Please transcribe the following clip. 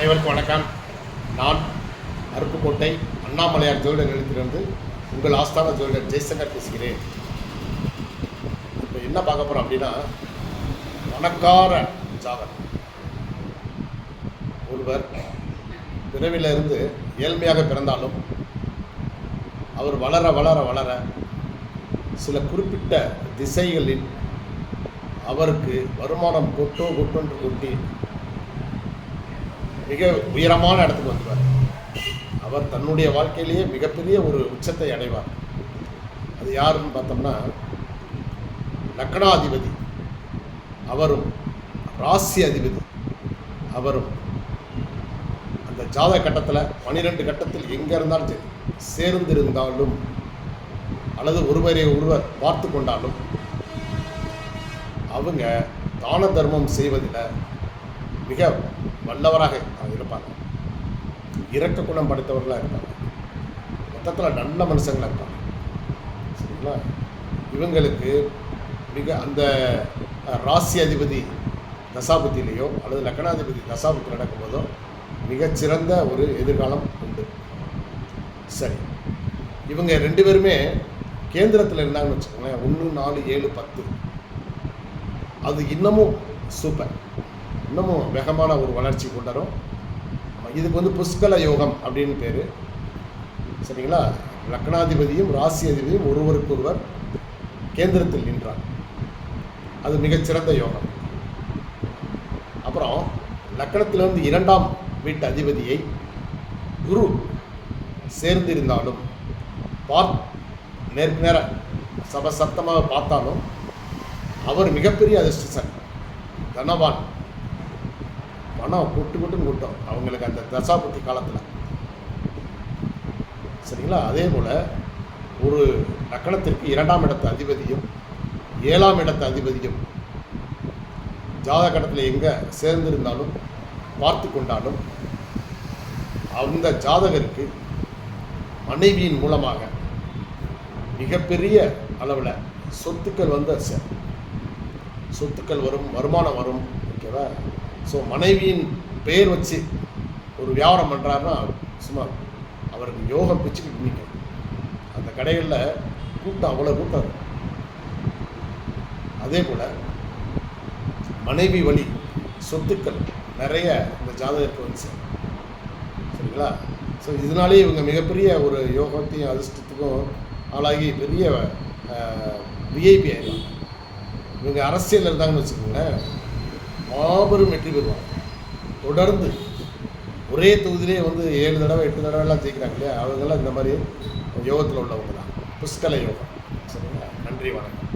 அனைவருக்கும் வணக்கம். நான் அருப்புக்கோட்டை அண்ணாமலையார் ஜோதிடர் நிலையத்திலிருந்து உங்கள் ஆஸ்தான ஜோதிடர் ஜெய்சங்கர் பேசுகிறேன். இப்போ என்ன பார்க்க போகிறோம் அப்படின்னா, பணக்கார ஜாதகம். ஒருவர் பிறவிலிருந்து ஏழ்மையாக பிறந்தாலும் அவர் வளர வளர வளர சில குறிப்பிட்ட திசைகளில் அவருக்கு வருமானம் கொட்டென்று கொட்டி மிக உயரமான இடத்துக்கு வந்துடுவார். அவர் தன்னுடைய வாழ்க்கையிலேயே மிகப்பெரிய ஒரு உச்சத்தை அடைவார். அது யாருன்னு பார்த்தோம்னா, லக்னாதிபதி அவரும் ராசி அதிபதி அவரும் அந்த ஜாதக கட்டத்தில் 12 கட்டத்தில் எங்கே இருந்தாலும் சேர்ந்திருந்தாலும் அல்லது ஒருவரை ஒருவர் பார்த்து கொண்டாலும் அவங்க தான தர்மம் செய்வதில் மிக வல்லவராக இருப்பாங்க. இரக்க குணம் படைத்தவர்களாக இருப்பாங்க. மொத்தத்தில் நல்ல மனுஷங்களாக இருப்பாங்க. சரிங்களா? இவங்களுக்கு மிக அந்த ராசி அதிபதி தசாபுத்திலேயோ அல்லது லக்னாதிபதி தசாபுத்தி நடக்கும்போதோ மிகச்சிறந்த ஒரு எதிர்காலம் உண்டு. சரி, இவங்க 2 பேருமே கேந்திரத்தில் இருந்தாங்கன்னு வச்சுக்கோங்களேன், 1, 4, 7, 10, அது இன்னமும் சூப்பர், இன்னமும் வேகமான ஒரு வளர்ச்சி கொண்டு வரும். இதுக்கு புஷ்கல யோகம் அப்படின்னு பேர். சரிங்களா? லக்னாதிபதியும் ராசி அதிபதியும் ஒருவருக்கொருவர் கேந்திரத்தில் நின்றார். அது மிகச்சிறந்த யோகம். அப்புறம் லக்னத்திலிருந்து 2ஆம் வீட்டு அதிபதியை குரு சேர்ந்திருந்தாலும் நேருக்கு நேர சத்தமாக பார்த்தாலும் அவர் மிகப்பெரிய அதிர்ஷ்டசன், தனவான், பணம் கொட்டுன்னு கொட்டும் அவங்களுக்கு அந்த தசாபுத்தி காலத்தில். சரிங்களா? அதே போல் ஒரு லக்னத்திற்கு 2ஆம் இடத்து அதிபதியும் 7ஆம் இடத்து அதிபதியும் ஜாதக கட்டத்தில் எங்கே சேர்ந்திருந்தாலும் பார்த்து கொண்டாலும் அந்த ஜாதகருக்கு மனைவியின் மூலமாக மிகப்பெரிய அளவில் சொத்துக்கள் வரும், வருமானம் வரும். ஓகேவா? ஸோ மனைவியின் பெயர் வச்சு ஒரு வியாபாரம் பண்ணுறாருன்னா சும்மா அவருக்கு யோகம் பிச்சுக்கிட்டு நிற்கும். அந்த கடைகளில் கூட்டம் அவ்வளோ கூட்டம் இருக்கும். அதே போல் மனைவி வழி சொத்துக்கள் நிறைய இந்த ஜாதகத்துக்கு வந்துச்சு. சரிங்களா? ஸோ இதனாலே இவங்க மிகப்பெரிய ஒரு யோகத்தையும் அதிர்ஷ்டத்துக்கும் ஆளாகி பெரிய விஐபி ஆகிடலாம். இவங்க அரசியல் இருந்தாங்கன்னு வச்சுக்கோங்களேன், மாபெரும் வெற்றி பெறுவாங்க. தொடர்ந்து ஒரே தொகுதியிலே 7 தடவை 8 தடவைலாம் ஜெயிக்கிறாங்க இல்லையா, அவங்கெல்லாம் இந்த மாதிரி யோகத்தில் உள்ளவங்க தான். புஷ்கல யோகம். சரிங்களா? நன்றி, வணக்கம்.